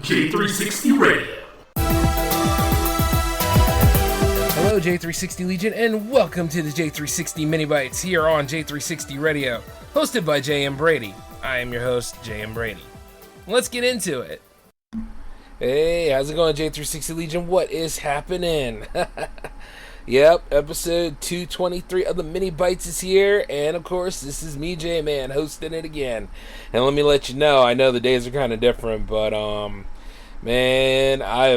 J360 Radio. Hello, J360 Legion, and welcome to the J360 MiniBytes here on J360 Radio, hosted by J.M. Brady. I am your host, J.M. Brady. Let's get into it. Hey, how's it going, J360 Legion? What is happening? Yep, episode 223 of the MiniBytes is here, and of course, this is me, J-Man, hosting it again. And let me let you know, I know the days are kind of different, but, man, I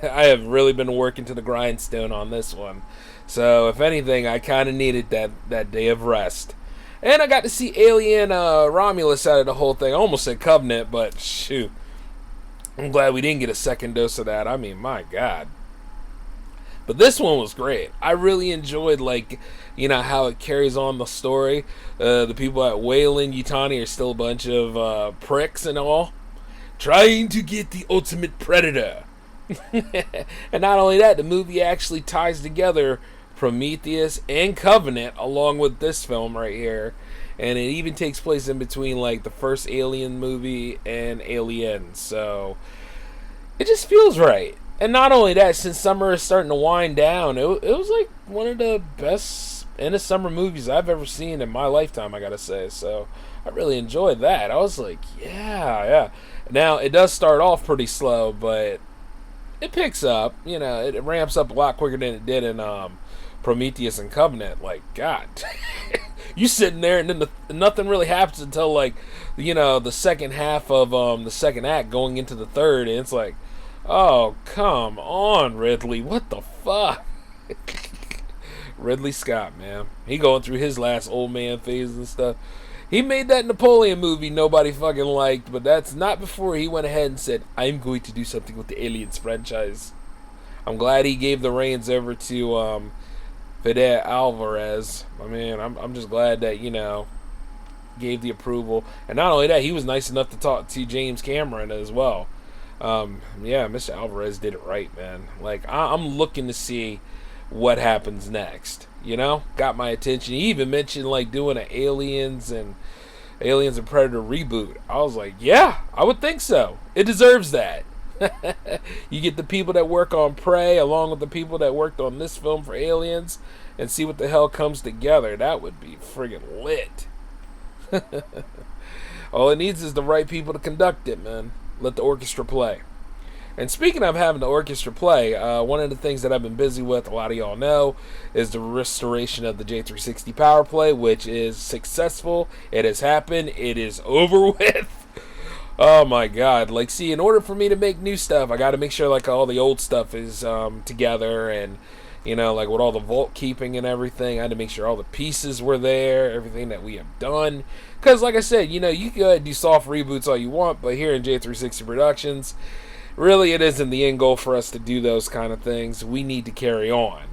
have really been working to the grindstone on this one. So, if anything, I kind of needed that day of rest. And I got to see Alien Romulus out of the whole thing. I almost said Covenant, but shoot. I'm glad we didn't get a second dose of that. I mean, my God. But this one was great. I really enjoyed, how it carries on the story. The people at Weyland Yutani are still a bunch of pricks and all, trying to get the ultimate predator. And not only that, the movie actually ties together Prometheus and Covenant along with this film right here. And it even takes place in between, the first Alien movie and Aliens. So, it just feels right. And not only that, since summer is starting to wind down, it was one of the best end of summer movies I've ever seen in my lifetime, I gotta say. So I really enjoyed that. I was like, yeah. Now, it does start off pretty slow, but it picks up. It ramps up a lot quicker than it did in Prometheus and Covenant. God. You sitting there and then nothing really happens until, the second half of the second act going into the third, and it's like, oh, come on, Ridley. What the fuck? Ridley Scott, man. He going through his last old man phase and stuff. He made that Napoleon movie nobody fucking liked, but that's not before he went ahead and said, I'm going to do something with the Aliens franchise. I'm glad he gave the reins over to Fede Alvarez. I mean, I'm just glad that, gave the approval. And not only that, he was nice enough to talk to James Cameron as well. Mr. Alvarez did it right, man. I'm looking to see what happens next. Got my attention. He even mentioned doing an Aliens and Predator reboot. I was like, yeah, I would think so. It deserves that. You get the people that work on Prey along with the people that worked on this film for Aliens and see what the hell comes together. That would be friggin' lit. All it needs is the right people to conduct it, man. Let the orchestra play. And speaking of having the orchestra play, one of the things that I've been busy with, a lot of y'all know, is the restoration of the J360 PowerPlay, which is successful. It has happened. It is over with. Oh my God. In order for me to make new stuff, I got to make sure all the old stuff is together, and with all the vault keeping and everything, I had to make sure all the pieces were there, everything that we have done. Because like I said, you can go ahead and do soft reboots all you want, but here in J360 Productions, really it isn't the end goal for us to do those kind of things. We need to carry on,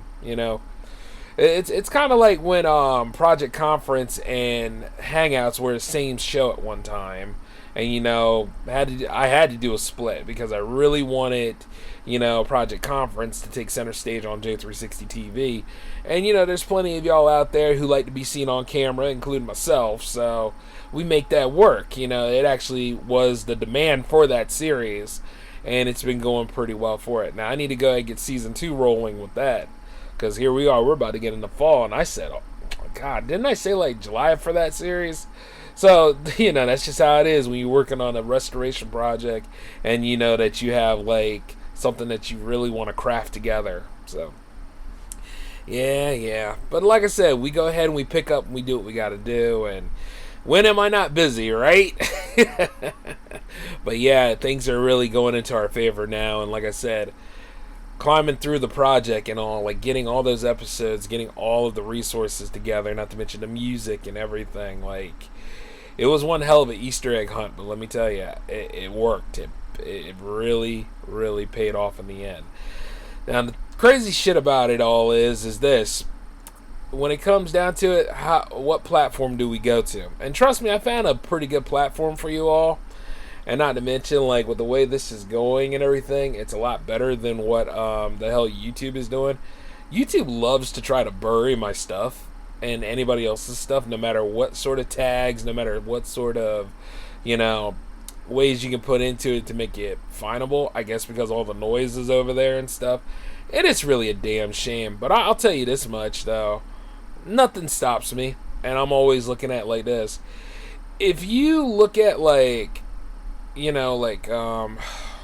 It's kind of like when Project Conference and Hangouts were the same show at one time. And, I had to do a split because I really wanted, Project Conference to take center stage on J360 TV. And, there's plenty of y'all out there who like to be seen on camera, including myself. So we make that work. It actually was the demand for that series. And it's been going pretty well for it. Now, I need to go ahead and get season 2 rolling with that. Because here we are. We're about to get in the fall. And I said, oh, my God, didn't I say July for that series? So, that's just how it is when you're working on a restoration project and you know that you have, something that you really want to craft together. So, yeah. But like I said, we go ahead and we pick up and we do what we got to do. And when am I not busy, right? But, yeah, things are really going into our favor now. And like I said, climbing through the project and all, getting all those episodes, getting all of the resources together, not to mention the music and everything, it was one hell of an Easter egg hunt, but let me tell you, it worked. It really, really paid off in the end. Now, the crazy shit about it all is this. When it comes down to it, what platform do we go to? And trust me, I found a pretty good platform for you all. And not to mention, with the way this is going and everything, it's a lot better than what the hell YouTube is doing. YouTube loves to try to bury my stuff and anybody else's stuff, no matter what sort of tags, no matter what sort of, ways you can put into it to make it findable, I guess because all the noise is over there and stuff. And it's really a damn shame. But I'll tell you this much, though. Nothing stops me. And I'm always looking at like this. If you look at like, you know, like,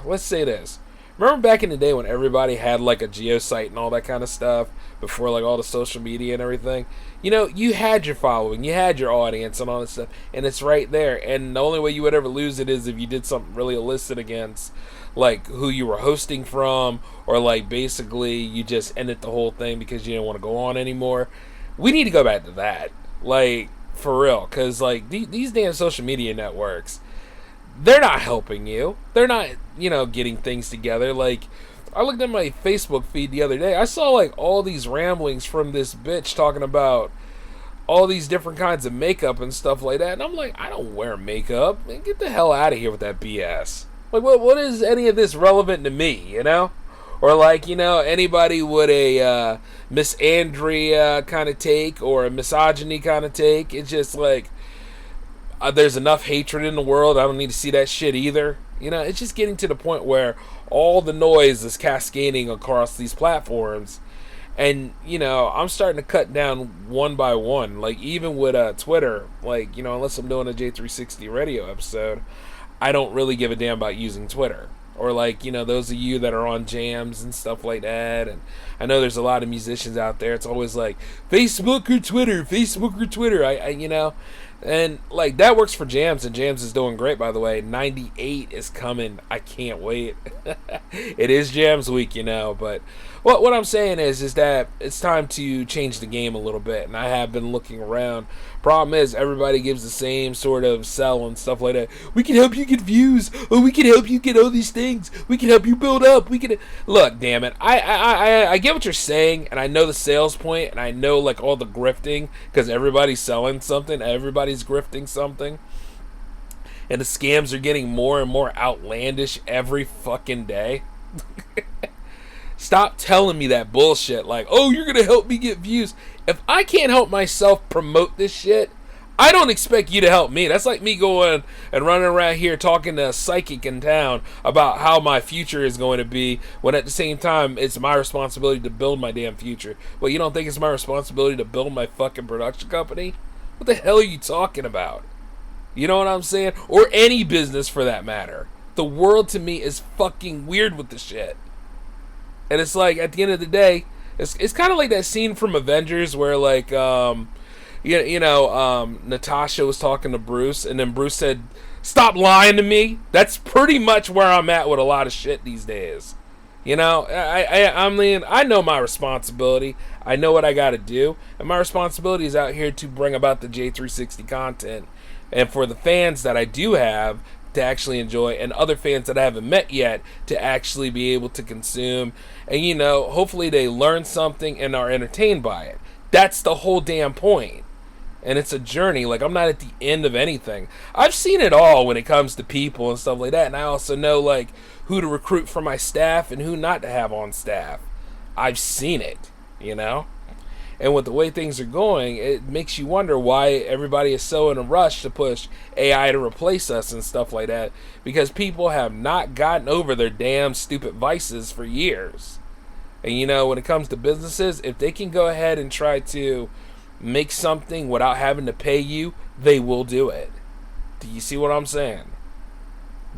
let's say this. Remember back in the day when everybody had like a geosite and all that kind of stuff before like all the social media and everything? You know, you had your following, you had your audience and all that stuff, and it's right there. And the only way you would ever lose it is if you did something really illicit against like who you were hosting from, or like basically you just ended the whole thing because you didn't want to go on anymore. We need to go back to that, like for real, because like these damn social media networks, they're not helping you. They're not, you know, getting things together. Like, I looked at my Facebook feed the other day. I saw, like, all these ramblings from this bitch talking about all these different kinds of makeup and stuff like that. And I'm like, I don't wear makeup. Man, get the hell out of here with that BS. Like, what is any of this relevant to me, you know? Or, like, you know, anybody with a Miss Andrea kind of take or a misogyny kind of take. It's just, like, there's enough hatred in the world. I don't need to see that shit either. You know, it's just getting to the point where all the noise is cascading across these platforms. And, you know, I'm starting to cut down one by one. Like, even with Twitter, like, you know, unless I'm doing a J360 radio episode, I don't really give a damn about using Twitter. Or, like, you know, those of you that are on jams and stuff like that. And I know there's a lot of musicians out there. It's always like, Facebook or Twitter, Facebook or Twitter. I you know... And, like, that works for Jams, and Jams is doing great, by the way. 98 is coming. I can't wait. It is Jams week, you know, but what I'm saying is that it's time to change the game a little bit, and I have been looking around. Problem is, everybody gives the same sort of sell and stuff like that. We can help you get views, or we can help you get all these things. We can help you build up. We can... Look, damn it. I get what you're saying, and I know the sales point, and I know, like, all the grifting, because everybody's selling something. Everybody's grifting something. And the scams are getting more and more outlandish every fucking day. Stop telling me that bullshit like, oh, you're going to help me get views. If I can't help myself promote this shit, I don't expect you to help me. That's like me going and running around here talking to a psychic in town about how my future is going to be, when at the same time it's my responsibility to build my damn future. Well, you don't think it's my responsibility to build my fucking production company? What the hell are you talking about? You know what I'm saying? Or any business for that matter. The world to me is fucking weird with the shit. And it's like, at the end of the day, it's kind of like that scene from Avengers where, like, Natasha was talking to Bruce, and then Bruce said, stop lying to me. That's pretty much where I'm at with a lot of shit these days. You know, I mean, I know my responsibility. I know what I got to do. And my responsibility is out here to bring about the J360 content. And for the fans that I do have to actually enjoy, and other fans that I haven't met yet to actually be able to consume. And, you know, hopefully they learn something and are entertained by it. That's the whole damn point. And it's a journey. Like, I'm not at the end of anything. I've seen it all when it comes to people and stuff like that. And I also know, like, who to recruit for my staff and who not to have on staff. I've seen it, you know? And with the way things are going, it makes you wonder why everybody is so in a rush to push AI to replace us and stuff like that. Because people have not gotten over their damn stupid vices for years. And, you know, when it comes to businesses, if they can go ahead and try to make something without having to pay you, they will do it. Do you see what I'm saying?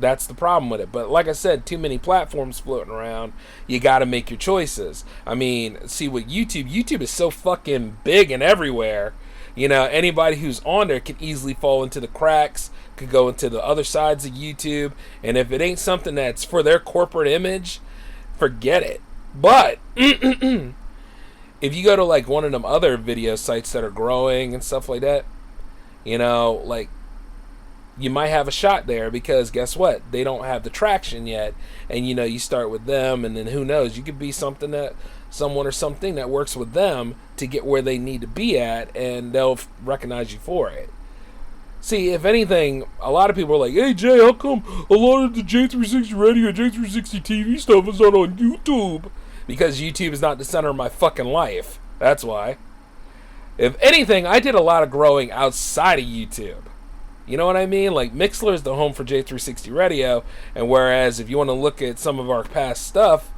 That's the problem with it. But like I said, too many platforms floating around. You got to make your choices. I mean, see, with YouTube is so fucking big and everywhere. You know, anybody who's on there can easily fall into the cracks, could go into the other sides of YouTube. And if it ain't something that's for their corporate image, forget it. But if you go to like one of them other video sites that are growing and stuff like that, you know, like, you might have a shot there, because guess what? They don't have the traction yet. And, you know, you start with them, and then who knows? You could be someone or something that works with them to get where they need to be at, and they'll recognize you for it. See, if anything, a lot of people are like, hey, Jay, how come a lot of the J360 radio, J360 TV stuff is not on YouTube? Because YouTube is not the center of my fucking life. That's why. If anything, I did a lot of growing outside of YouTube. You know what I mean? Like, Mixlr is the home for J360 Radio, and whereas if you want to look at some of our past stuff,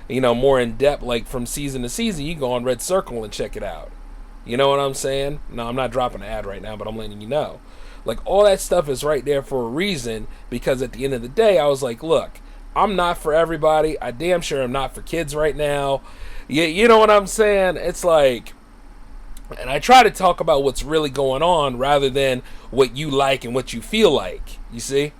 you know, more in depth, like from season to season, you can go on Red Circle and check it out. You know what I'm saying? No, I'm not dropping an ad right now, but I'm letting you know. Like, all that stuff is right there for a reason, because at the end of the day, I was like, look, I'm not for everybody. I damn sure am not for kids right now. You know what I'm saying? It's like, and I try to talk about what's really going on rather than what you like and what you feel like, you see?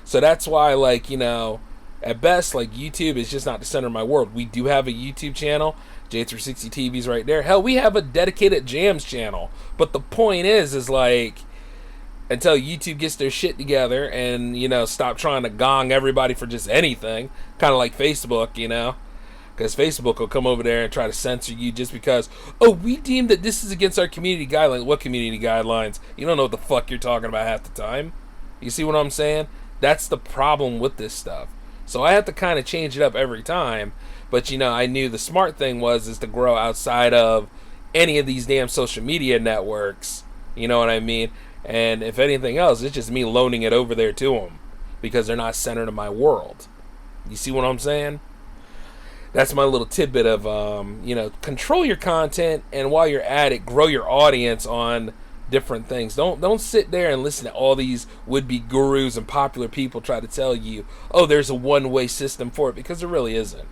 So that's why, like, you know, at best, like, YouTube is just not the center of my world. We do have a YouTube channel. J360 TV's right there. Hell, we have a dedicated Jams channel. But the point is like, until YouTube gets their shit together and, you know, stop trying to gong everybody for just anything, kind of like Facebook, you know, because Facebook will come over there and try to censor you just because, oh, we deem that this is against our community guidelines. What community guidelines? You don't know what the fuck you're talking about half the time. You see what I'm saying? That's the problem with this stuff. So I have to kind of change it up every time. But, you know, I knew the smart thing is to grow outside of any of these damn social media networks. You know what I mean? And if anything else, it's just me loaning it over there to them because they're not centered in my world. You see what I'm saying? That's my little tidbit of, you know, control your content, and while you're at it, grow your audience on different things. Don't sit there and listen to all these would-be gurus and popular people try to tell you, oh, there's a one-way system for it, because there really isn't.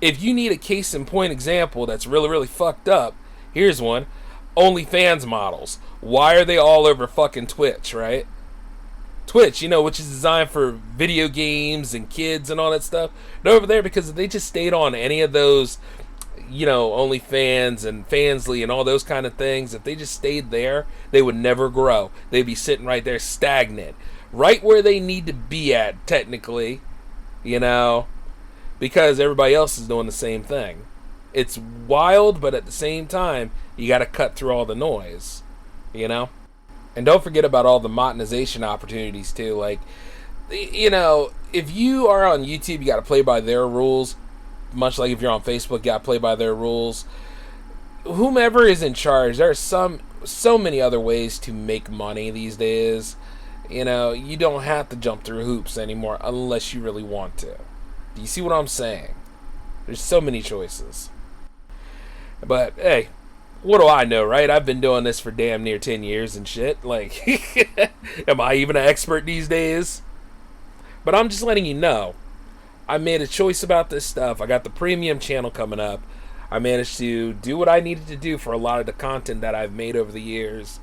If you need a case-in-point example that's really, really fucked up, here's one. OnlyFans models. Why are they all over fucking Twitch, right? Twitch, you know, which is designed for video games and kids and all that stuff. They're over there because if they just stayed on any of those, you know, OnlyFans and Fansly and all those kind of things, if they just stayed there, they would never grow. They'd be sitting right there stagnant. Right where they need to be at, technically, you know, because everybody else is doing the same thing. It's wild, but at the same time, you got to cut through all the noise, you know? And don't forget about all the monetization opportunities, too. Like, you know, if you are on YouTube, you got to play by their rules. Much like if you're on Facebook, you got to play by their rules. Whomever is in charge, there are so many other ways to make money these days. You know, you don't have to jump through hoops anymore unless you really want to. Do you see what I'm saying? There's so many choices. But, hey, what do I know, right? I've been doing this for damn near 10 years and shit. Like, am I even an expert these days? But I'm just letting you know. I made a choice about this stuff. I got the premium channel coming up. I managed to do what I needed to do for a lot of the content that I've made over the years.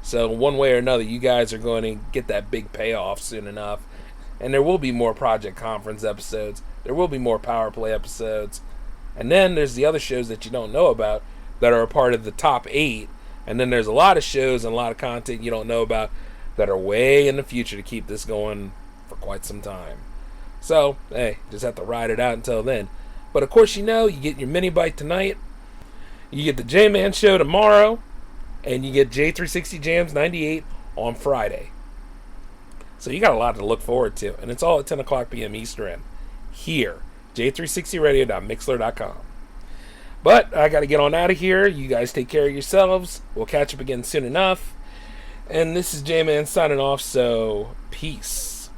So one way or another, you guys are going to get that big payoff soon enough. And there will be more Project Conference episodes. There will be more PowerPlay episodes. And then there's the other shows that you don't know about that are a part of the top 8. And then there's a lot of shows and a lot of content you don't know about that are way in the future to keep this going for quite some time. So, hey, just have to ride it out until then. But of course, you know, you get your MiniByte tonight. You get the J-Man show tomorrow. And you get J360 Jams 98 on Friday. So you got a lot to look forward to. And it's all at 10 o'clock p.m. Eastern. Here. J360radio.mixlr.com. But I got to get on out of here. You guys take care of yourselves. We'll catch up again soon enough. And this is J-Man signing off, so peace.